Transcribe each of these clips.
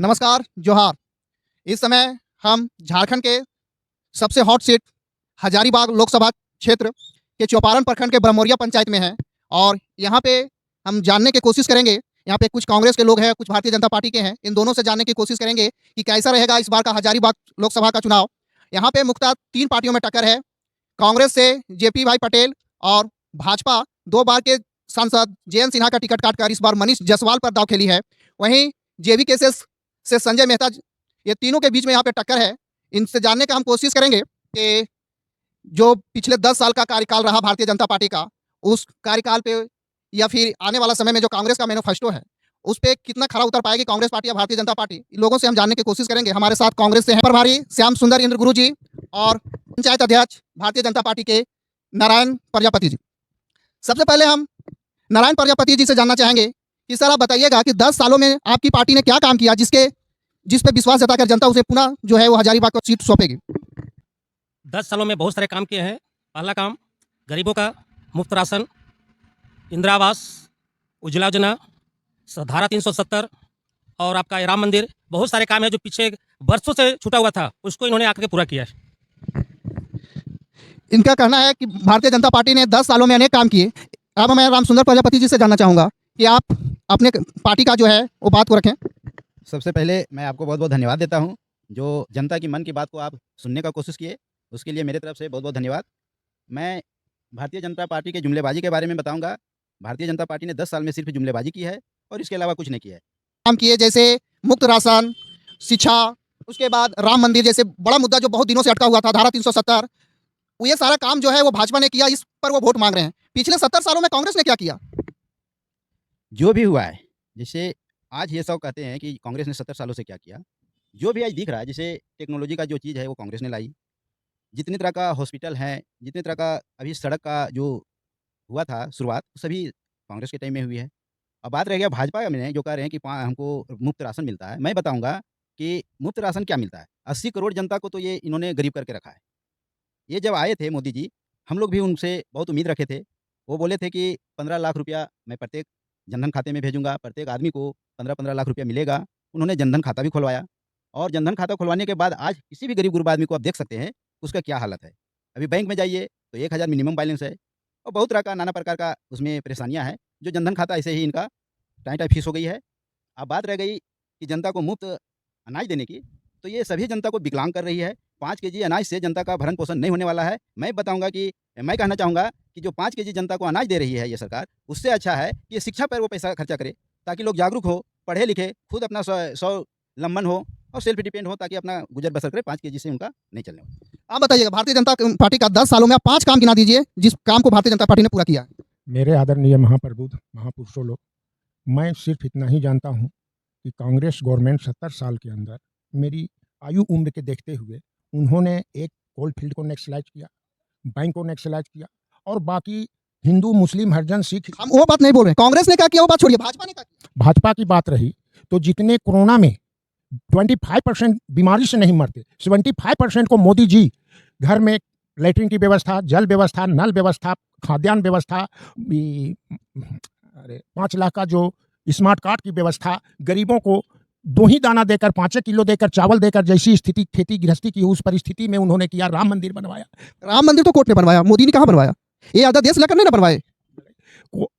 नमस्कार, जोहार। इस समय हम झारखंड के सबसे हॉट सीट हजारीबाग लोकसभा क्षेत्र के चौपारण प्रखंड के ब्रह्मोरिया पंचायत में हैं और यहाँ पे हम जानने की कोशिश करेंगे। यहाँ पे कुछ कांग्रेस के लोग हैं, कुछ भारतीय जनता पार्टी के हैं। इन दोनों से जानने की कोशिश करेंगे कि कैसा रहेगा इस बार का हजारीबाग लोकसभा का चुनाव। यहाँ पे मुख्यतः 3 पार्टियों में टक्कर है। कांग्रेस से जेपी भाई पटेल और भाजपा 2 बार के सांसद जयंत सिन्हा का टिकट काटकर इस बार मनीष जायसवाल पर दांव खेली है। वहीं जेवीके से संजय मेहता, ये तीनों के बीच में यहाँ पे टक्कर है। इनसे जानने का हम कोशिश करेंगे कि जो पिछले 10 साल का कार्यकाल रहा भारतीय जनता पार्टी का, उस कार्यकाल पे या फिर आने वाला समय में जो कांग्रेस का मैनिफेस्टो है, उस पे कितना खरा उतर पाएगी कांग्रेस पार्टी या भारतीय जनता पार्टी। इन लोगों से हम जानने की कोशिश करेंगे। हमारे साथ कांग्रेस से हैं प्रभारी श्याम सुंदर इंद्र गुरु जी और पंचायत अध्यक्ष भारतीय जनता पार्टी के नारायण प्रजापति जी। सबसे पहले हम नारायण प्रजापति जी से जानना चाहेंगे कि सर आप बताइएगा कि 10 सालों में आपकी पार्टी ने क्या काम किया जिस पे विश्वास जताकर जनता उसे पुनः जो है वो हजारीबाग को सीट सौंपेगी। 10 सालों में बहुत सारे काम किए हैं। पहला काम गरीबों का मुफ्त राशन, इंदिरा आवास, उज्ज्वला योजना, धारा 370 और आपका ये राम मंदिर, बहुत सारे काम है जो पीछे वर्षों से छूटा हुआ था, उसको इन्होंने आकर के पूरा किया है। इनका कहना है कि भारतीय जनता पार्टी ने 10 सालों में अनेक काम किए। अब मैं राम सुंदर प्रजापति जी से जानना चाहूँगा कि आप अपने पार्टी का जो है वो बात को रखें। सबसे पहले मैं आपको बहुत बहुत धन्यवाद देता हूं, जो जनता की मन की बात को आप सुनने का कोशिश किए, उसके लिए मेरे तरफ से बहुत बहुत धन्यवाद। मैं भारतीय जनता पार्टी के जुमलेबाजी के बारे में बताऊंगा। भारतीय जनता पार्टी ने 10 साल में सिर्फ जुमलेबाजी की है और इसके अलावा कुछ नहीं किया है। काम किए जैसे मुफ्त राशन, शिक्षा, उसके बाद राम मंदिर जैसे बड़ा मुद्दा जो बहुत दिनों से अटका हुआ था, धारा 370, ये सारा काम जो है वो भाजपा ने किया, इस पर वो वोट मांग रहे हैं। पिछले 70 सालों में कांग्रेस ने क्या किया? जो भी हुआ है, जैसे आज ये सब कहते हैं कि कांग्रेस ने 70 सालों से क्या किया, जो भी आज दिख रहा है, जैसे टेक्नोलॉजी का जो चीज़ है वो कांग्रेस ने लाई। जितनी तरह का हॉस्पिटल है, जितनी तरह का अभी सड़क का जो हुआ था शुरुआत, सभी कांग्रेस के टाइम में हुई है। अब बात रह गया भाजपा में, जो कह रहे हैं कि हमको मुफ्त राशन मिलता है। मैं बताऊंगा कि मुफ्त राशन क्या मिलता है। 80 करोड़ जनता को तो ये इन्होंने गरीब करके रखा है। ये जब आए थे मोदी जी, हम लोग भी उनसे बहुत उम्मीद रखे थे। वो बोले थे कि 15 लाख रुपया मैं प्रत्येक जनधन खाते में भेजूंगा, प्रत्येक आदमी को 15-15 लाख रुपया मिलेगा। उन्होंने जनधन खाता भी खुलवाया और जनधन खाता खुलवाने के बाद आज किसी भी गरीब गुरबा आदमी को आप देख सकते हैं उसका क्या हालत है। अभी बैंक में जाइए तो 1000 मिनिमम बैलेंस है और बहुत तरह का नाना प्रकार का उसमें परेशानियाँ हैं। जो जनधन खाता ऐसे ही इनका टाई फीस हो गई है। अब बात रह गई कि जनता को मुफ्त अनाज देने की, तो ये सभी जनता को विकलांग कर रही है। 5 केजी अनाज से जनता का भरण पोषण नहीं होने वाला है। मैं बताऊंगा कि मैं कहना चाहूँगा कि जो 5 केजी जनता को अनाज दे रही है ये सरकार, उससे अच्छा है कि ये शिक्षा पर वो पैसा खर्चा करे, ताकि लोग जागरूक हो, पढ़े लिखे, खुद अपना स्वावलंबन हो और सेल्फ डिपेंड हो, ताकि अपना गुजर बसर करे। 5 केजी से उनका नहीं चलने वाला। आप बताइएगा भारतीय जनता पार्टी का 10 सालों में आप 5 काम गिना दीजिए जिस काम को भारतीय जनता पार्टी ने पूरा किया। मेरे आदरणीय महाप्रबुद्ध महापुरुषों लोग, मैं सिर्फ इतना ही जानता हूँ कि कांग्रेस गवर्नमेंट 70 साल के अंदर मेरी आयु उम्र के देखते हुए उन्होंने एक कोल फील्ड को नेक्सलाइज किया, बैंक को नेक्सलाइज किया और बाकी हिंदू मुस्लिम हरिजन सिख, हम वो बात नहीं बोल रहे हैं। कांग्रेस ने क्या किया वो बात छोड़िए, भाजपा ने क्या किया? भाजपा की बात रही तो जितने कोरोना में 25% बीमारी से नहीं मरते, 75% को मोदी जी घर में लेटरिन की व्यवस्था, जल व्यवस्था, नल व्यवस्था, खाद्यान्न व्यवस्था, 5 लाख का जो स्मार्ट कार्ड की व्यवस्था, गरीबों को 2 ही दाना देकर, 5 किलो देकर, चावल देकर, जैसी स्थिति खेती गृहस्थी की उस परिस्थिति में उन्होंने किया। राम मंदिर बनवाया। राम मंदिर तो कोर्ट ने बनवाया, मोदी ने कहाँ बनवाया? ये अध्यादेश लेकर नहीं ना बनवाए।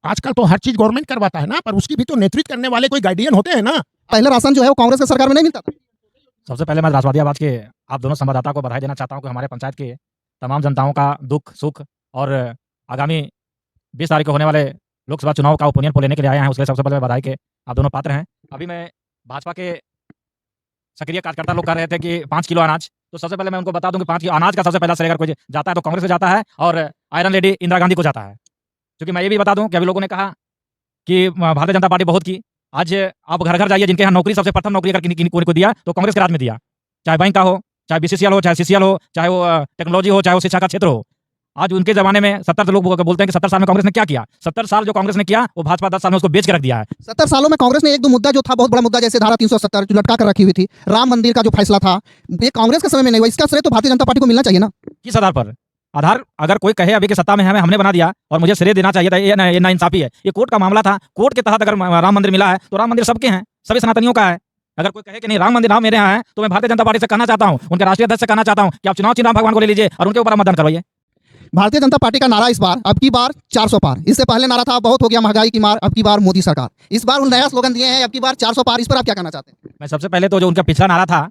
आजकल तो हर चीज गवर्नमेंट करवाता है ना, पर उसकी भी तो नेतृत्व करने वाले कोई गार्डियन होते हैं ना। पहले राशन जो है वो कांग्रेस की सरकार में नहीं मिलता था। सबसे पहले मैं राजवादियाबाद के आप दोनों संवाददाता को बधाई देना चाहता हूँ कि हमारे पंचायत के तमाम जनताओं का दुख सुख और आगामी 20 तारीख को होने वाले लोकसभा चुनाव का ओपिनियन पोल लेने के लिए आए हैं। उसके लिए सबसे पहले मैं बधाई के आप दोनों पात्र हैं। अभी मैं भाजपा के सक्रिय कार्यकर्ता लोग कह रहे थे कि 5 किलो अनाज, तो सबसे पहले मैं उनको बता दूं कि 5 किलो अनाज का सबसे पहला श्रेय अगर कोई जाता है तो कांग्रेस को जाता है और आयरन लेडी इंदिरा गांधी को जाता है। क्योंकि मैं ये भी बता दूं कि अभी लोगों ने कहा कि भारतीय जनता पार्टी बहुत की। आज आप घर घर जाइए, जिनके यहाँ नौकरी सबसे प्रथम नौकरी अगर किसी को दिया तो कांग्रेस के राज में दिया, चाहे बैंक का हो, चाहे बीसीसीएल हो, चाहे सीसीएल हो, चाहे वो टेक्नोलॉजी हो, चाहे वो शिक्षा का क्षेत्र हो। आज उनके जमाने में 70 लोग बोलते हैं कि 70 साल में कांग्रेस ने क्या किया। 70 साल जो कांग्रेस ने किया वो भाजपा 10 साल में उसको बेच के रख दिया है। 70 सालों में कांग्रेस ने 1-2 मुद्दा जो था बहुत बड़ा मुद्दा, जैसे धारा 370 जो लटका कर रखी हुई थी, राम मंदिर का जो फैसला था, ये कांग्रेस के समय में नहीं हुआ। इसका श्रेय तो भारतीय जनता पार्टी को मिलना चाहिए ना। किस आधार पर? आधार अगर कोई कहे अभी कि सत्ता में हमने बना दिया और मुझे श्रेय देना चाहिए था, ये नाइंसाफी है। ये कोर्ट का मामला था। कोर्ट के तहत अगर राम मंदिर मिला है तो राम मंदिर सबके हैं, सभी सनातनियों का है। अगर कोई कहे कि नहीं राम मंदिर मेरे यहाँ है, तो मैं भारतीय जनता पार्टी से कहना चाहता हूँ, उनके राष्ट्रीय अध्यक्ष से कहना चाहता हूँ कि आप चुनाव चिन्ह राम भगवान को ले लीजिए और उनके ऊपर आप मतदान करवाइए। भारतीय जनता पार्टी का नारा इस बार अब की बार 400 पार। इससे पहले नारा था बहुत हो गया महंगाई की मार, अब की बार मोदी सरकार। इस बार उन नया स्लोगन दिए हैं अब की बार 400 पार। इस पर आप क्या कहना चाहते हैं? मैं सबसे पहले तो जो उनका पिछला नारा था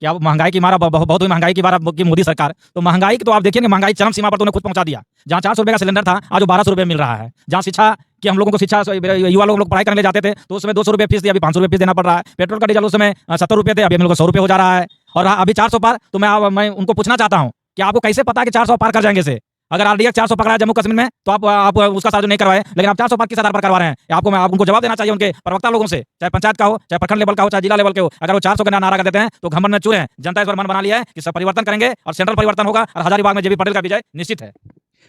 कि अब महंगाई की मार, अब बहुत हुई महंगाई की मार अब की मोदी सरकार, तो महंगाई की तो आप देखिए महंगाई चरम सीमा पर तो उन्हें खुद पहुंचा दिया। जहाँ 400 रुपये का सिलेंडर था आज वो 1200 रुपये मिल रहा है। जहाँ शिक्षा कि हम लोगों को शिक्षा युवा लोग पढ़ाई करने ले जाते थे तो उसमें 200 रुपये फीस थी, अभी 500 रुपये फीस देना पड़ रहा है। पेट्रोल का डीजल उस समय 70 रुपये थे, अभी हम लोग को 100 रुपये हो जा रहा है। और अभी 400 पार। तो मैं उनको पूछना चाहता हूँ कि आपको कैसे पता कि 400 पार कर जाएंगे से? अगर आरडीएक्स 400 पकड़ा है जम्मू कश्मीर में तो आप उसका साथ नहीं करवाए, लेकिन आप 400 पार किस आधार पर करवा रहे हैं? आप उनको जवाब देना चाहिए उनके प्रवक्ता लोगों से, चाहे पंचायत का हो, चाहे प्रखंड लेवल का हो, चाहे जिला लेवल के हो। अगर वो 400 का नारा कर देते हैं तो घमंड में चूर हैं। जनता इस पर मन बना लिया है कि सब परिवर्तन करेंगे और सेंट्रल परिवर्तन होगा और हजारीबाग में जेबी पटेल का विजय निश्चित है।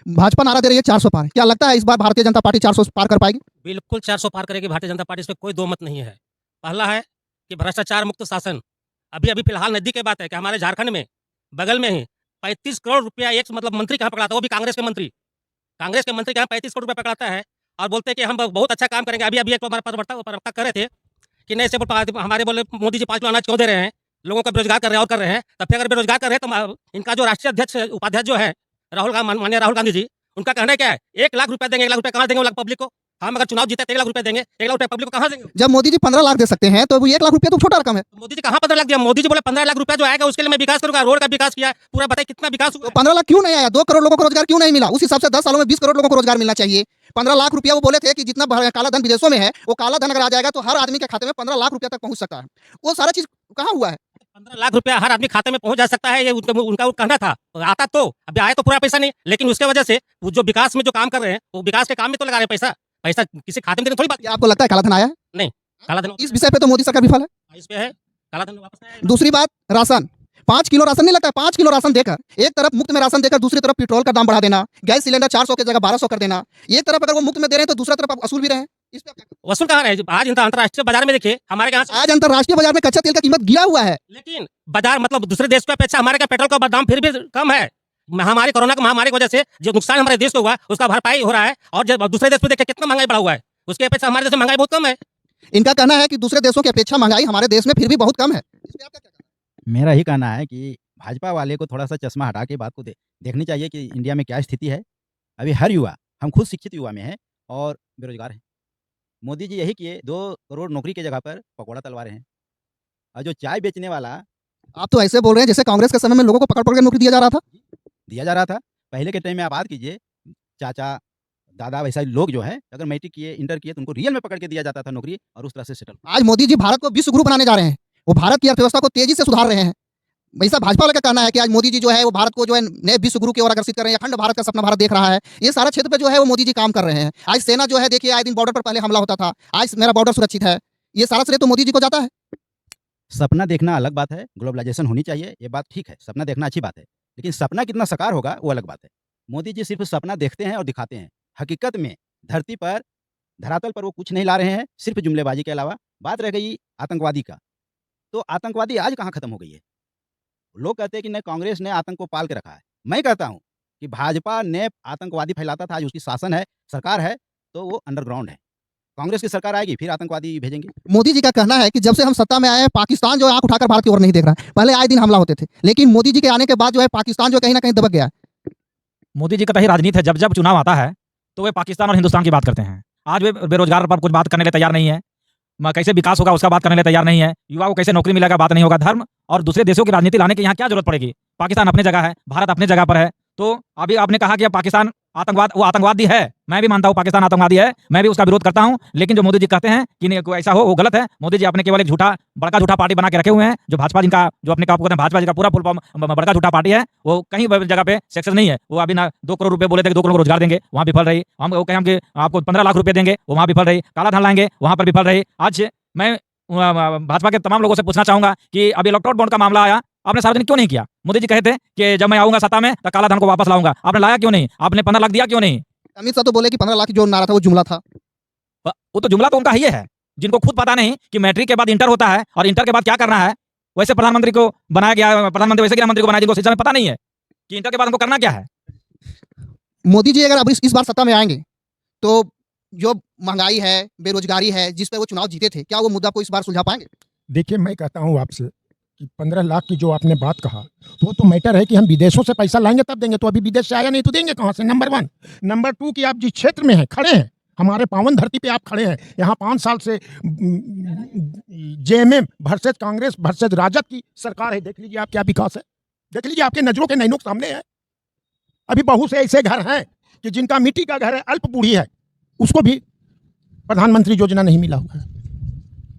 भाजपा नारा दे रही है 400 पार। क्या लगता है इस बार भारतीय जनता पार्टी 400 पार कर पाएगी? बिल्कुल 400 पार करेगी भारतीय जनता पार्टी, इसमें कोई दो मत नहीं है। पहला है कि भ्रष्टाचार मुक्त शासन। अभी फिलहाल नजदीक की बात है कि हमारे झारखंड में बगल में ही 35 करोड़ रुपया एक मतलब मंत्री कहाँ पकड़ाता है, वो भी कांग्रेस के मंत्री के यहाँ 35 करोड़ रुपया पकड़ाता है और बोलते हैं कि हम बहुत अच्छा काम करेंगे। अभी एक हमारे प्रवक्ता कर रहे थे कि नहीं से हमारे बोले मोदी जी 5 किलो अनाज क्यों दे रहे हैं, लोगों का बेरोजगार कर रहे हैं और कर रहे हैं। तब फिर अगर बेरोजगार कर रहे हैं तो इनका जो राष्ट्रीय अध्यक्ष उपाध्यक्ष जो है माननीय राहुल गांधी जी, उनका कहना क्या है? 1 लाख रुपया देंगे। 1 लाख रुपया कहाँ देंगे पब्लिक को? हम अगर चुनाव जीते तो 1 लाख रुपया देंगे, 1 लाख रुपया पब्लिक को कहाँ देंगे? जब मोदी जी 15 लाख दे सकते हैं तो 1 लाख रुपया तो छोटा रकम है। मोदी जी कहाँ 15 लाख दिया? मोदी जी बोले 15 लाख रुपया जो आएगा उसके लिए मैं विकास करूंगा। रोड का विकास किया पूरा, बताइए कितना विकास हुआ? तो 15 लाख क्यों नहीं आया? 2 करोड़ लोगों को रोजगार क्यों नहीं मिला? उस हिसाब से 10 सालों में 20 करोड़ लोगों को रोजगार मिलना चाहिए। 15 लाख रुपया वो बोले थे कि जितना काला धन विदेशों में है वो काला धन अगर आ जाएगा तो हर आदमी के खाते में 15 लाख रुपया तक पहुंच सकता है। वो सारा चीज कहाँ हुआ है? 15 लाख रुपया हर आदमी खाते में पहुंच जा सकता है, ये उनका वो कहना था। आता तो अभी आया तो पूरा पैसा नहीं, लेकिन उसके वजह से वो जो विकास में जो काम कर रहे हैं वो विकास के काम में तो लगा रहे हैं। पैसा किसी खाते में देने थोड़ी बात। आपको लगता है काला धन आया है? नहीं, काला धन इस विषय पे तो मोदी सरकार विफल है। इस पे है, काला धन वापस आया। दूसरी बात, राशन 5 किलो राशन नहीं लगता है। 5 किलो राशन देकर एक तरफ मुफ्त में राशन देकर दूसरी तरफ पेट्रोल का दाम बढ़ा देना, गैस सिलेंडर 400 की जगह 1200 कर देना। एक तरफ अगर वो मुफ्त में दे रहे हैं तो दूसरी तरफ आप वसूल भी रहे हैं। इस पे वसूल कहाँ रहे? आज अंतर्राष्ट्रीय बाजार में देखिए हमारे यहाँ, आज अंतर्राष्ट्रीय बाजार में कच्चा तेल का कीमत गिरा हुआ है, लेकिन बाजार मतलब दूसरे देश की अपेक्षा हमारे यहाँ पेट्रोल का दाम फिर भी कम है। हमारी कोरोना की महामारी की वजह से जो नुकसान हमारे देश को हुआ उसका भरपाई हो रहा है, और जब दूसरे देश में देखिए कितना महंगाई बढ़ा हुआ है, उसकी अपेक्षा हमारे देश में महंगाई बहुत कम है। इनका कहना है कि दूसरे देशों की अपेक्षा महंगाई हमारे देश में फिर भी बहुत कम है। इस पे आप क्या कहना है? मेरा ही कहना है कि भाजपा वाले को थोड़ा सा चश्मा हटा के बात को देखनी चाहिए कि इंडिया में क्या स्थिति है। अभी हर युवा, हम खुद शिक्षित युवा में हैं और बेरोजगार हैं। मोदी जी यही किए, 2 करोड़ नौकरी की जगह पर पकौड़ा तलवा रहे हैं। और जो चाय बेचने वाला आप तो ऐसे बोल रहे हैं जैसे कांग्रेस के समय में लोगों को पकड़ पकड़ के नौकरी दिया जा रहा था। दिया जा रहा था, पहले के टाइम में आप बात कीजिए, चाचा दादा वैसा लोग जो है अगर मैट्रिक किए, इंटर किए तो उनको रियल में पकड़ के दिया जाता था नौकरी और उस तरह से सेटल। आज मोदी जी भारत को विश्व गुरु बनाने जा रहे हैं। वो भारत की अर्थव्यवस्था को तेजी से सुधार रहे हैं। वैसा भाजपा वाले का कहना है कि आज मोदी जी जो है वो भारत को जो है नए विश्व गुरु की ओर अग्रसित कर रहे हैं, अखंड भारत का सपना भारत देख रहा है। ये सारा क्षेत्र पे जो है वो मोदी जी काम कर रहे हैं। आज सेना जो है देखिए आए दिन बॉर्डर पर पहले हमला होता था, आज मेरा बॉर्डर सुरक्षित है। ये सारा श्रेय तो मोदी जी को जाता है। सपना देखना अलग बात है, ग्लोबलाइजेशन होनी चाहिए, ये बात ठीक है, सपना देखना अच्छी बात है, लेकिन सपना कितना साकार होगा वो अलग बात है। मोदी जी सिर्फ सपना देखते हैं और दिखाते हैं, हकीकत में धरती पर, धरातल पर वो कुछ नहीं ला रहे हैं, सिर्फ जुमलेबाजी के अलावा। बात रह गई आतंकवादी का, तो आतंकवादी आज कहाँ खत्म हो गई है? लोग कहते हैं कि नहीं कांग्रेस ने आतंक को पाल के रखा है। मैं कहता हूँ कि भाजपा ने आतंकवादी फैलाता था, आज उसकी शासन है, सरकार है, तो वो अंडरग्राउंड है। कांग्रेस की सरकार आएगी फिर आतंकवादी भेजेंगे। मोदी जी का कहना है कि जब से हम सत्ता में आए हैं पाकिस्तान जो आंख उठाकर भारत की ओर नहीं देख रहा है। पहले आए दिन हमला होते थे, लेकिन मोदी जी के आने के बाद जो है पाकिस्तान जो कहीं ना कहीं दबक गया है। मोदी जी का तो ही राजनीति है, जब जब चुनाव आता है तो वे पाकिस्तान और हिंदुस्तान की बात करते हैं। आज वे बेरोजगार पर कुछ बात करने के लिए तैयार नहीं है, कैसे विकास होगा उसका बात करने के लिए तैयार नहीं है, युवा को कैसे नौकरी मिलेगा बात नहीं होगा। धर्म और दूसरे देशों की राजनीति लाने की यहाँ क्या जरूरत पड़ेगी? पाकिस्तान अपनी जगह है, भारत अपनी जगह पर है। तो अभी आपने कहा कि पाकिस्तान वो आतंकवादी है, मैं भी मानता हूँ पाकिस्तान आतंकवादी है, मैं भी उसका विरोध करता हूँ। लेकिन जो मोदी जी कहते हैं कि नहीं ऐसा हो वो गलत है। मोदी जी अपने केवल एक बड़का झूठा पार्टी बना के रखे हुए हैं, जो भाजपा जिनका जो अपने कहते हैं भाजपा जी का पूरा फुल फॉर्म बड़का झूठा पार्टी है। वो कहीं जगह पे सक्सेस नहीं है। वो अभी ना 2 करोड़ रुपए बोले थे कि 2 करोड़ को रोजगार देंगे, वहाँ विफल रही। हम वो कहें कि आपको 15 लाख रुपए देंगे, वो वहाँ विफल रही। काला धन लाएंगे, वहाँ पर विफल रही। आज मैं भाजपा के तमाम लोगों से पूछना चाहूंगा कि अभी इलेक्ट्रोल बॉन्ड का मामला आया, आपने सार्वजनिक क्यों नहीं किया? मोदी जी कहते कि जब मैं आऊंगा सत्ता में तो काला धन को वापस लाऊंगा, आपने लाया क्यों नहीं? आपने 15 लाख दिया क्यों नहीं? अमित शाह तो बोले कि 15 लाख जो नारा था वो जुमला था। वो तो जुमला तो उनका ही है, जिनको खुद पता नहीं कि मैट्रिक के बाद इंटर होता है और इंटर के बाद क्या करना है। वैसे प्रधानमंत्री को बनाया गया, प्रधानमंत्री वैसे गृह मंत्री को बनाया जिनको शिक्षा में पता नहीं है कि इंटर के बाद हमको करना क्या है। मोदी जी अगर अब इस बार सत्ता में आएंगे तो जो महंगाई है, बेरोजगारी है, जिस पे वो चुनाव जीते थे, क्या वो मुद्दा को इस बार सुलझा पाएंगे? देखिए, मैं कहता हूँ आपसे कि 15 लाख की जो आपने बात कहा, तो मैटर है कि हम विदेशों से पैसा लाएंगे तब देंगे। तो अभी विदेश से आया नहीं तो देंगे कहाँ से? नंबर 1। नंबर 2 कि आप जिस क्षेत्र में हैं, खड़े हैं, हमारे पावन धरती पे आप खड़े हैं। यहाँ 5 साल से जेएमएम वर्सेस कांग्रेस वर्सेस राजद की सरकार है। देख लीजिए आप क्या विकास है, देख लीजिए आपके नजरों के नैनों के सामने है। अभी बहुत से ऐसे घर हैं कि जिनका मिट्टी का घर है, अल्प बूढ़ी है, उसको भी प्रधानमंत्री योजना नहीं मिला हुआ है।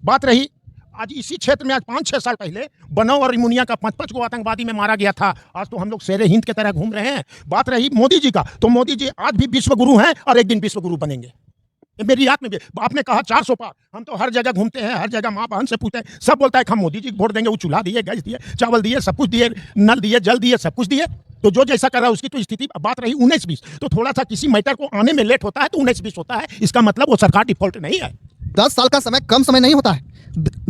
बात रही आज इसी क्षेत्र में, आज 5-6 साल पहले बनौ और रिमुनिया का 5-5 को आतंकवादी में मारा गया था। आज तो हम लोग शेरे हिंद की तरह घूम रहे हैं। बात रही मोदी जी का, तो मोदी जी आज भी विश्व गुरु हैं और एक दिन विश्व गुरु बनेंगे। ये मेरी याद में भी आपने कहा 400 पार, हम तो हर जगह घूमते हैं, हर जगह माँ बहन से पूछते हैं, सब बोलता है कि हम मोदी जी को वोट देंगे। वो चूल्हा दिए, गैस दिए, चावल दिए, सब कुछ दिए, नल दिए, जल दिए, सब कुछ दिए। तो जो जैसा कर रहा है उसकी तो स्थिति। बात रही 19-20, तो थोड़ा सा किसी मैटर को आने में लेट होता है तो 19-20 होता है, इसका मतलब वो सरकार डिफॉल्ट नहीं है। 10 साल का समय कम समय नहीं होता है।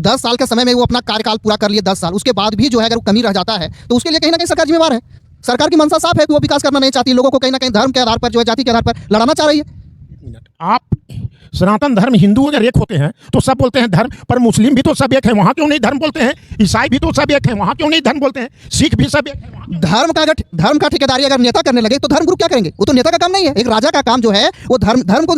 10 साल के समय में वो अपना कार्यकाल पूरा कर लिए 10 साल, उसके बाद भी जो है अगर वो कमी रह जाता है तो उसके लिए कहीं ना कहीं सरकार जिम्मेवार है। सरकार की मंशा साफ है कि वो विकास करना नहीं चाहती, लोगों को कहीं ना कहीं धर्म के आधार पर जो है, जाति के आधार पर लड़ाना चाह रही है। आप सनातन धर्म हिंदू अगर एक होते हैं तो सब बोलते हैं धर्म, पर मुस्लिम भी तो सब एक है, वहां क्यों नहीं धर्म बोलते हैं? ईसाई भी तो सब एक है, वहां क्यों नहीं धर्म बोलते हैं? सिख भी सब एक है, वहां धर्म का ठेकेदारी अगर नेता करने लगे तो धर्म गुरु क्या करेंगे? वो तो नेता का काम नहीं है। एक राजा का काम जो है वो धर्म को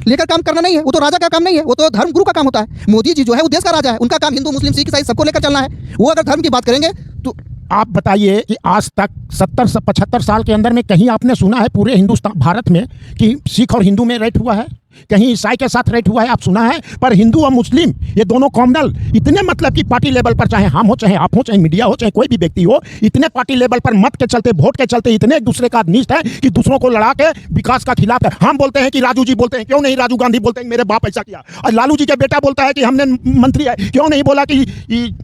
लेकर काम करना नहीं है, वो तो राजा का काम नहीं है, वो तो धर्म गुरु का काम होता है। मोदी जी जो है वो देश का राजा है, उनका काम हिंदू मुस्लिम सिख ईसाई सबको लेकर चलना है। वो अगर धर्म की बात करेंगे तो आप बताइए कि आज तक 70-75 साल के अंदर में कहीं आपने सुना है पूरे हिंदुस्तान भारत में कि सिख और हिंदू में रेट हुआ है? कहीं ईसाई के साथ रेट हुआ है? आप सुना है? पर हिंदू और मुस्लिम ये दोनों कॉमनल इतने, मतलब कि पार्टी लेवल पर, चाहे हम हो, चाहे आप हो, चाहे मीडिया हो, चाहे कोई भी व्यक्ति हो, इतने पार्टी लेवल पर मत के चलते, वोट के चलते इतने एक दूसरे का अनिष्ट है कि दूसरों को लड़ा के विकास का खिलाफ है। हम बोलते हैं कि राजू जी बोलते हैं, क्यों नहीं राजू गांधी बोलते हैं मेरे बाप ऐसा किया? और लालू जी का बेटा बोलता है कि हमने मंत्री है, क्यों नहीं बोला कि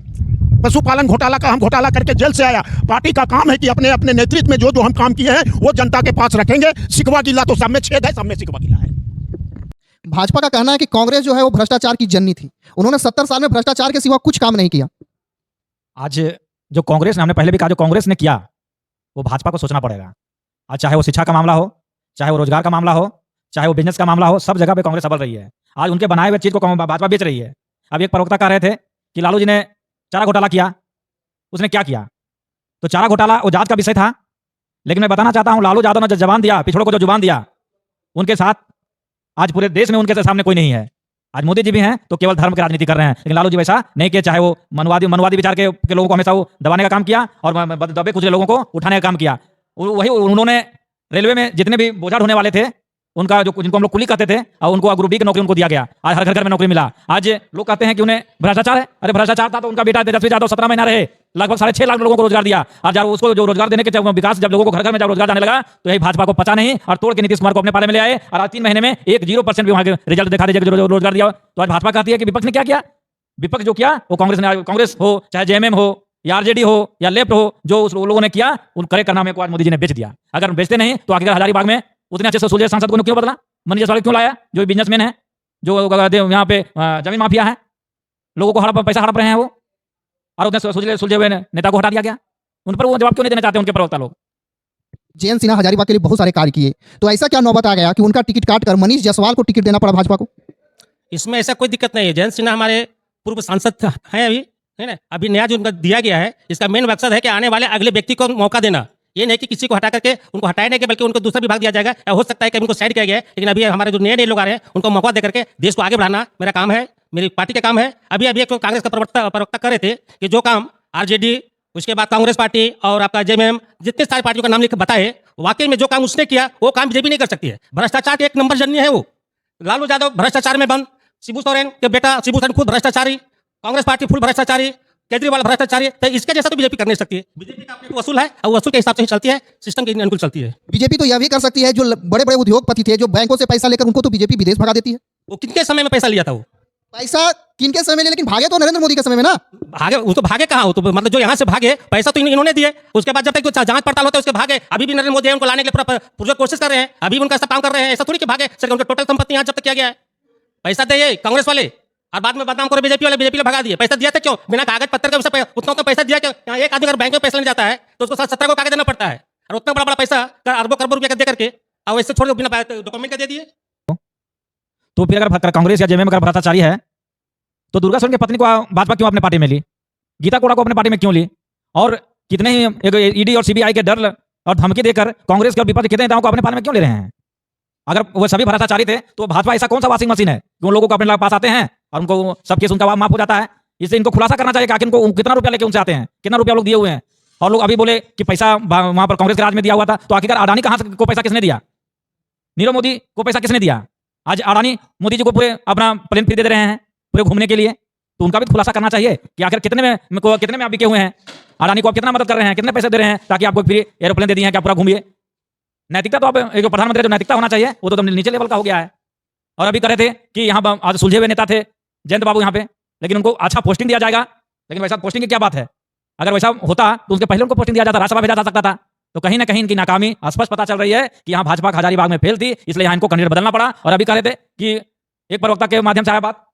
पशुपालन घोटाला का हम घोटाला करके जेल से आया? पार्टी का काम है कि अपने अपने नेतृत्व में जो जो हम काम किए हैं वो जनता के पास रखेंगे। सिकवा गिला तो सब में छेद है, सब में सिकवा गिला है। भाजपा का कहना है कि कांग्रेस जो है वो भ्रष्टाचार की जननी थी, उन्होंने 70 साल में भ्रष्टाचार के सिवा कुछ काम नहीं किया। आज जो कांग्रेस ने, हमने पहले भी कहा, जो कांग्रेस ने किया वो भाजपा को सोचना पड़ेगा। आज चाहे वो शिक्षा का मामला हो, चाहे वो रोजगार का मामला हो, चाहे वो बिजनेस का मामला हो, सब जगह पे कांग्रेस सबल रही है। आज उनके बनाए हुए चीज को भाजपा बेच रही है। अब एक प्रवक्ता कह रहे थे कि लालू जी ने चारा घोटाला किया। उसने क्या किया? तो चारा घोटाला वो जात का विषय था, लेकिन मैं बताना चाहता हूं लालू यादव ने जो जबान दिया, पिछड़ों को जो जुबान दिया, उनके साथ आज पूरे देश में उनके सामने कोई नहीं है। आज मोदी जी भी हैं तो केवल धर्म की राजनीति कर रहे हैं, लेकिन लालू जी वैसा नहीं किया। चाहे वो मनवादी विचार के लोगों को हमेशा वो दबाने का काम किया और दबे कुचले लोगों को उठाने का काम किया। वही उन्होंने रेलवे में जितने भी बोझा ढोने वाले थे, उनका जो जिनको हम लोग कुली कहते थे, और उनको ग्रुप डी की नौकरी उनको दिया गया। आज हर घर घर में नौकरी मिला। आज लोग कहते हैं कि उन्हें भ्रष्टाचार है। अरे भ्रष्टाचार था तो उनका बेटा तेजस्वी यादव 17 महीना रहे, लगभग 6.5 लाख लोगों को रोजगार दिया। और जब उसको जो रोजगार देने के विकास, जब लोगों को घर घर में जब रोजगार जाने लगा तो यही भाजपा को पता नहीं, और तोड़ के नीतीश कुमार को अपने पाले में ले आए। और आज 3 महीने में 0% भी वहां के रिजल्ट दिखा दीजिए जो रोजगार दिया। तो आज भाजपा कहती है कि विपक्ष ने क्या किया? विपक्ष जो किया वो कांग्रेस हो, चाहे जेएमएम हो, या आरजेडी हो, या लेफ्ट हो, जो उस लोगों ने किया उन करे करना में को आज मोदी जी ने बेच दिया। अगर बेचते नहीं तो आखिर हजारीबाग में उतने अच्छे से सुलझे सांसद को क्यों बदला? मनीष जायसवाल क्यों लाया? जो बिजनेसमैन है, जो यहाँ पे जमीन माफिया है, लोगों को पैसा हड़प रहे हैं वो, और उतने सुलझे हुए नेता को हटा दिया गया। उन पर वो जवाब क्यों नहीं देना चाहते उनके प्रवक्ता लोग? जयंत सिन्हा हजारीबाग के लिए बहुत सारे कार्य किए, तो ऐसा क्या नौबत आ गया कि उनका टिकट काट कर मनीष जायसवाल को टिकट देना पड़ा भाजपा को? इसमें ऐसा कोई दिक्कत नहीं है। जयंत सिन्हा हमारे पूर्व सांसद हैं अभी, है ना। अभी नया जो उनका दिया गया है, इसका मेन मकसद है कि आने वाले अगले व्यक्ति को मौका देना। ये नहीं कि किसी को हटा करके उनको हटाए नहीं, बल्कि उनको दूसरा विभाग दिया जाएगा, या हो सकता है कि उनको साइड किया गया है। लेकिन अभी हमारे जो नए लोग आ रहे हैं उनको मौका दे करके देश को आगे बढ़ाना मेरा काम है, मेरी पार्टी का काम है। अभी एक तो कांग्रेस का प्रवक्ता कर रहे थे कि जो काम आरजेडी, उसके बाद कांग्रेस पार्टी और आपका जेएमएम, जितने सारी पार्टियों का नाम लिख बताए, वाकई में जो काम उसने किया वो काम बीजेपी नहीं कर सकती है। भ्रष्टाचार के 1 नंबर जननी है वो। लालू यादव भ्रष्टाचार में बंद, शिबू सोरेन के बेटा शिबू सोरेन खुद भ्रष्टाचारी, कांग्रेस पार्टी फुल भ्रष्टाचारी, केजरीवाल भ्रष्टाचारी। तो इसके जैसा तो बीजेपी कर नहीं सकती है। बीजेपी का अपने वसूल है और वसूल के हिसाब से ही चलती है, सिस्टम के अनुकूल चलती है। बीजेपी तो यह भी कर सकती है, जो बड़े बड़े उद्योगपति थे जो बैंकों से पैसा लेकर, उनको तो बीजेपी विदेश भगा देती है। वो किनके समय में पैसा लिया था? वो पैसा किनके समय में? लेकिन भागे तो नरेंद्र मोदी के समय में ना। भागे, वो तो भागे कहाँ? हो तो मतलब जो यहाँ से भागे, पैसा तो इन्होंने दिए, उसके बाद जब तक जांच पड़ताल होता है उसके भागे। अभी भी नरेंद्र मोदी उनको लाने के लिए पूरा कोशिश कर रहे हैं, अभी भी उनका सब काम कर रहे हैं। ऐसा थोड़ी कि भागे, सर उनका टोटल संपत्ति यहाँ जब्त किया गया है। पैसा दिए कांग्रेस वाले और बाद में बदनाम करो बीजेपी वाले भगा दिए। पैसा दिया था क्यों? बिना कागज पत्तर का उतना तो पैसा दिया क्यों? यहाँ एक आदमी अगर बैंक में पैसा लेने जाता है तो उसको 17 को कागज देना पड़ता है, और उतना बड़ा पैसा अरबों करोड़ों रुपया दे करके और ऐसे छोड़ बिना डॉक्यूमेंट का दे दिए। तो फिर अगर कांग्रेस या जेएमएम अगर भ्रष्टाचारी है तो दुर्गा शरण की पत्नी को भाजपा क्यों अपने पार्टी में ली? गीता कोड़ा को अपने पार्टी में क्यों ली? और कितने ही ईडी और सीबीआई के डर और धमकी देकर कांग्रेस के और विपक्ष के कितने नेताओं को अपने पार्टी में क्यों ले रहे हैं? अगर वो सभी भ्रष्टाचारी थे तो भाजपा ऐसा कौन सा वॉशिंग मशीन है कि उन लोगों को अपने पास आते हैं और उनको सब केस उनका माफ हो जाता है? इससे इनको खुलासा करना चाहिए कि आखिर इनको कितना रुपया लेके उनसे आते हैं, कितना रुपया लोग दिए हुए हैं। और लोग अभी बोले कि पैसा वहां पर कांग्रेस के राज में दिया हुआ था, तो आखिरकार अडानी कहां को पैसा किसने दिया? नीरव मोदी को पैसा किसने दिया? आज अडानी मोदी जी को पूरे अपना प्लेन फ्री दे रहे हैं पूरे घूमने के लिए, तो उनका भी खुलासा करना चाहिए कि आखिर कितने में आप बिके हुए हैं। अडानी को आप कितना मदद कर रहे हैं, कितने पैसे दे रहे हैं ताकि आपको फ्री एरोप्लेन दे दिए हैं कि आप पूरा घूमिए। नैतिकता तो आप एक प्रधानमंत्री जो नैतिकता होना चाहिए वो तो नीचे लेवल का हो गया है। और अभी कह रहे थे कि यहाँ आज सुलझे हुए नेता थे जयंत बाबू यहाँ पे, लेकिन उनको अच्छा पोस्टिंग दिया जाएगा। लेकिन वैसा पोस्टिंग की क्या बात है? अगर वैसा होता तो उसके पहले उनको पोस्टिंग दिया जाता, राज्यसभा भेजा जा सकता था। तो कहीं ना कहीं इनकी नाकामी स्पष्ट पता चल रही है कि यहाँ भाजपा हजारीबाग में फेल थी, इसलिए यहाँ इनको कैंडिडेट बदलना पड़ा। और अभी कह रहे थे कि एक प्रवक्ता के माध्यम से आया बात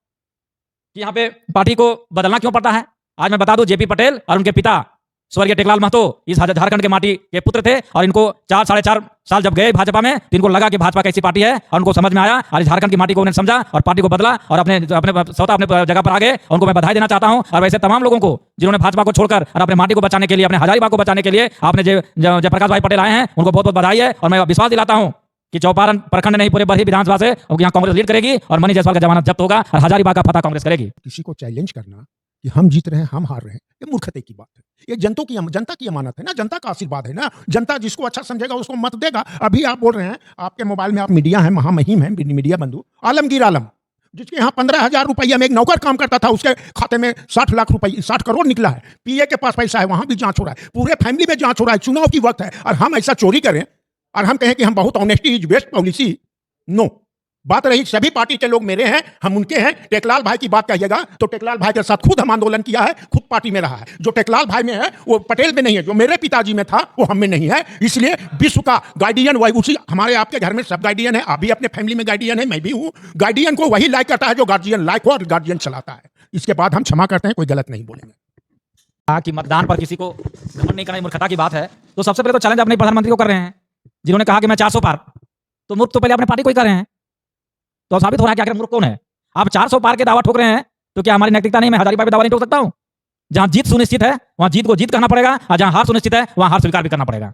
कि यहाँ पे पार्टी को बदलना क्यों पड़ता है। आज मैं बता दूं, जेपी पटेल और उनके पिता स्वर्गीय टेकलाल महतो इस झारखंड के माटी के पुत्र थे और इनको 4-4.5 साल जब गए भाजपा में तो इनको लगा कि भाजपा कैसी पार्टी है और उनको समझ में आया और इस झारखंड की माटी को उन्होंने समझा और पार्टी को बदला और अपने जगह पर आ गए। उनको मैं बधाई देना चाहता हूं। और वैसे तमाम लोगों को जिन्होंने भाजपा को छोड़कर और अपने माटी को बचाने के लिए, अपने हजारीबाग को बचाने के लिए आपने जयप्रकाश भाई पटेल आए हैं, उनको बहुत बहुत बधाई है। और मैं विश्वास दिलाता हूं कि चौपारण प्रखंड नहीं पूरे बरही विधानसभा से यहाँ कांग्रेस लीड करेगी और मनीष जायसवाल का जमानत जब्त होगा और हजारीबाग का फतह कांग्रेस करेगी। किसी को चैलेंज करना कि हम जीत रहे हैं, हम हार रहे हैं, ये मूर्खता की बात है। ये जनता की अमानत है ना, जनता का आशीर्वाद है ना। जनता जिसको अच्छा समझेगा उसको मत देगा। अभी आप बोल रहे हैं, आपके मोबाइल में आप मीडिया है, महामहिम है मीडिया बंधु आलमगीर आलम, जिसके यहाँ 15,000 रुपया में एक नौकर काम करता था, उसके खाते में 60 लाख रुपये 60 करोड़ निकला है। पीए के पास पैसा है, वहां भी जांच हो रहा है, पूरे फैमिली में जांच हो रहा है। चुनाव की वक्त है और हम ऐसा चोरी करें और हम कहें कि हम बहुत honesty is best policy. No, बात रही सभी पार्टी के लोग मेरे हैं, हम उनके हैं। टेकलाल भाई की बात कहिएगा तो टेकलाल भाई के साथ खुद हम आंदोलन किया है, खुद पार्टी में रहा है। जो टेकलाल भाई में है वो पटेल में नहीं है, जो मेरे पिताजी में था वो हम में नहीं है। इसलिए विश्व का गार्डियन वही, उसी हमारे आपके घर में सब गार्डियन है, आप भी अपने फैमिली में गार्डियन है, मैं भी हूँ। गार्डियन को वही लाइक करता है जो गार्जियन लाइक हो और गार्जियन चलाता है। इसके बाद हम क्षमा करते हैं, कोई गलत नहीं बोलेंगे। कि मतदान पर किसी को घमंड नहीं करना मूर्खता की बात है। तो सबसे पहले तो चैलेंज अपने प्रधानमंत्री को कर रहे हैं, जिन्होंने कहा कि मैं 400 पार, तो मूर्ख तो पहले अपने पार्टी को ही कर रहे हैं। तो साबित हो रहा है कि आखिर मूर्ख कौन है। आप 400 पार के दावा ठोक रहे हैं, तो क्या हमारी नैतिकता नहीं? मैं हजारीबाग पे दावा नहीं ठोक सकता हूं? जहां जीत सुनिश्चित है वहां जीत को जीत कहना पड़ेगा और जहां हार सुनिश्चित है वहां हार स्वीकार भी करना पड़ेगा।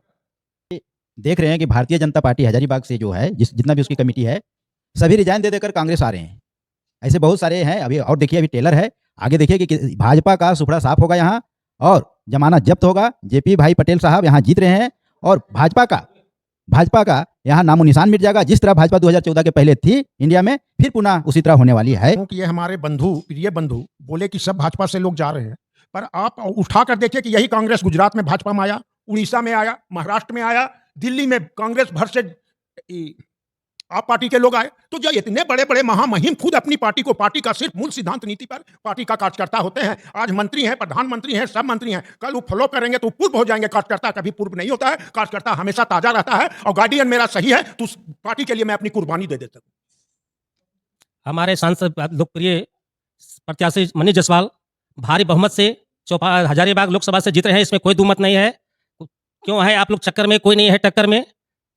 देख रहे हैं कि भारतीय जनता पार्टी हजारीबाग से जो है जितना भी उसकी कमेटी है, सभी रिजाइन दे देकर कांग्रेस आ रहे हैं। ऐसे बहुत सारे हैं अभी। और देखिए, अभी टेलर है, आगे देखिए कि भाजपा का सुपड़ा साफ होगा यहाँ और जमानत जब्त होगा। जेपी भाई पटेल साहब यहाँ जीत रहे हैं और भाजपा का यहाँ नामो निशान मिट जाएगा। जिस तरह भाजपा 2014 के पहले थी इंडिया में, फिर पुनः उसी तरह होने वाली है। क्योंकि ये हमारे बंधु, प्रिय बंधु बोले कि सब भाजपा से लोग जा रहे हैं, पर आप उठा कर देखिए कि यही कांग्रेस गुजरात में भाजपा में आया, उड़ीसा में आया, महाराष्ट्र में आया, दिल्ली में कांग्रेस भर से आप पार्टी के लोग आए। तो जो इतने बड़े बड़े महामहिम खुद अपनी पार्टी को, पार्टी का सिर्फ मूल सिद्धांत नीति पर पार्टी का कार्यकर्ता होते हैं। आज मंत्री हैं, प्रधानमंत्री हैं, सब मंत्री हैं, कल वो फॉलो करेंगे तो पूर्व हो जाएंगे। कार्यकर्ता कभी पूर्व नहीं होता है, कार्यकर्ता हमेशा ताजा रहता है। और गार्डियन मेरा सही है तो उस पार्टी के लिए मैं अपनी कुर्बानी दे देता हूँ। हमारे सांसद लोकप्रिय प्रत्याशी मनीष जायसवाल भारी बहुमत से हजारीबाग लोकसभा से जीत रहे हैं, इसमें कोई दुमत नहीं है। क्यों है आप लोग चक्कर में? कोई नहीं है टक्कर में,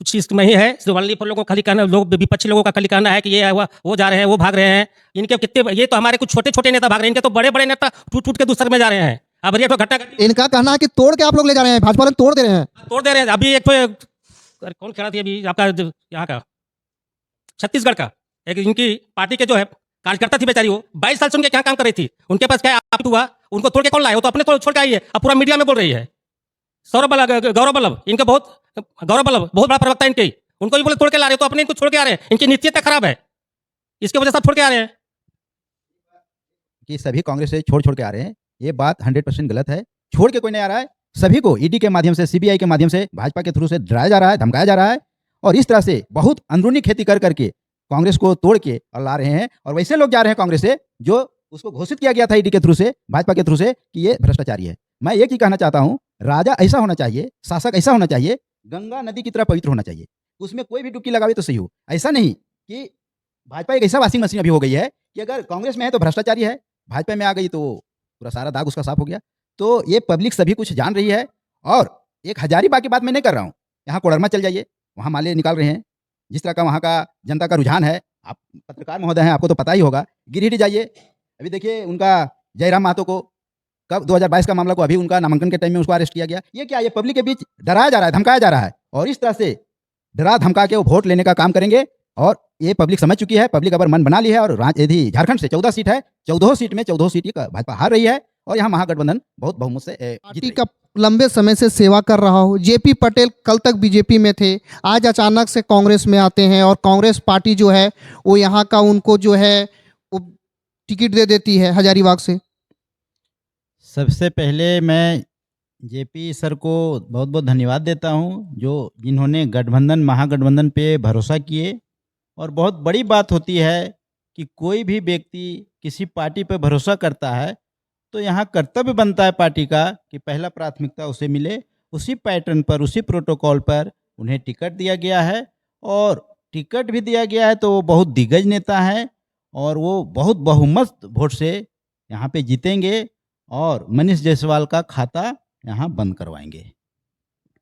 कुछ इसमें ही है। सिर्फ वनली पर लोगों का खाली कहना, लोग विपक्षी लोगों का खाली कहना है कि ये हुआ, वो जा रहे हैं, वो भाग रहे हैं। इनके कितने, ये तो हमारे कुछ छोटे छोटे नेता भाग रहे हैं, इनके तो बड़े बड़े नेता टूट टूट के दूसरे में जा रहे हैं। अब ये तो घटना इनका कहना है कि तोड़ के आप लोग ले जा रहे हैं, भाजपा वाले तोड़ दे रहे हैं, तोड़ दे रहे हैं। अभी एक तो कौन खड़ा थी अभी आपका यहाँ का छत्तीसगढ़ का एक इनकी पार्टी के जो है कार्यकर्ता थी बेचारी, वो 22 साल से उनके क्या काम कर रही थी, उनके पास क्या आप हुआ, उनको तोड़ के कौन लाए? वो तो अपने छोड़ के आई है, अब पूरा मीडिया में बोल रही है। गौरव वल्लभ इनके गौरव वल्लभ बहुत बड़ा प्रवक्ता इनके, उनको भी बोले तोड़ के ला रहे हो, तो अपने इनको छोड़ के आ रहे हैं। इनकी नीतियां खराब है, इसके वजह से छोड़ के आ रहे हैं। कि सभी कांग्रेस से छोड़ के आ रहे हैं, ये बात 100% गलत है। छोड़ के कोई नहीं आ रहा है, सभी को ईडी के माध्यम से, सीबीआई के माध्यम से, भाजपा के थ्रू से डराया जा रहा है, धमकाया जा रहा है और इस तरह से बहुत अंदरूनी खेती कर करके कांग्रेस को तोड़ के और ला रहे हैं। और वैसे लोग जा रहे हैं कांग्रेस से जो उसको घोषित किया गया था ईडी के थ्रू से, भाजपा के थ्रू से, कि ये भ्रष्टाचारी है। मैं एक ही कहना चाहता हूं, राजा ऐसा होना चाहिए, शासक ऐसा होना चाहिए, गंगा नदी की तरह पवित्र होना चाहिए, उसमें कोई भी डुबकी लगावे तो सही हो। ऐसा नहीं कि भाजपा एक ऐसा वॉशिंग मशीन अभी हो गई है कि अगर कांग्रेस में है तो भ्रष्टाचारी है, भाजपा में आ गई तो पूरा सारा दाग उसका साफ हो गया। तो ये पब्लिक सभी कुछ जान रही है। और एक हजारीबाग की बात मैं नहीं कर रहा हूँ, यहाँ कोडरमा चल जाइए, वहाँ माले निकाल रहे हैं। जिस तरह का वहाँ का जनता का रुझान है, आप पत्रकार महोदय हैं, आपको तो पता ही होगा। गिरिडीह जाइए, अभी देखिए उनका जयराम महतो को कब 2022 का मामला को अभी उनका नामांकन के टाइम में उसको अरेस्ट किया गया। ये क्या, ये पब्लिक के बीच डराया जा रहा है, धमकाया जा रहा है, और इस तरह से डरा धमका के वो वोट लेने का काम करेंगे। और ये पब्लिक समझ चुकी है, पब्लिक अगर मन बना ली है, और यदि झारखंड से 14 सीट है, 14 सीट में 14 सीट भाजपा हार रही है, और यहाँ महागठबंधन बहुत बहुमत से जीत पार्टी रही है। का लंबे समय से सेवा कर रहा हो। जेपी पटेल कल तक बीजेपी में थे, आज अचानक से कांग्रेस में आते हैं, और कांग्रेस पार्टी जो है वो यहाँ का उनको जो है वो टिकट दे देती है हजारीबाग से। सबसे पहले मैं जेपी सर को बहुत बहुत धन्यवाद देता हूं, जो जिन्होंने गठबंधन महागठबंधन पे भरोसा किए। और बहुत बड़ी बात होती है कि कोई भी व्यक्ति किसी पार्टी पे भरोसा करता है तो यहाँ कर्तव्य बनता है पार्टी का कि पहला प्राथमिकता उसे मिले। उसी पैटर्न पर, उसी प्रोटोकॉल पर उन्हें टिकट दिया गया है, और टिकट भी दिया गया है तो वो बहुत दिग्गज नेता हैं, और वो बहुत बहुमत वोट से यहाँ पे जीतेंगे, और मनीष जायसवाल का खाता यहाँ बंद करवाएंगे।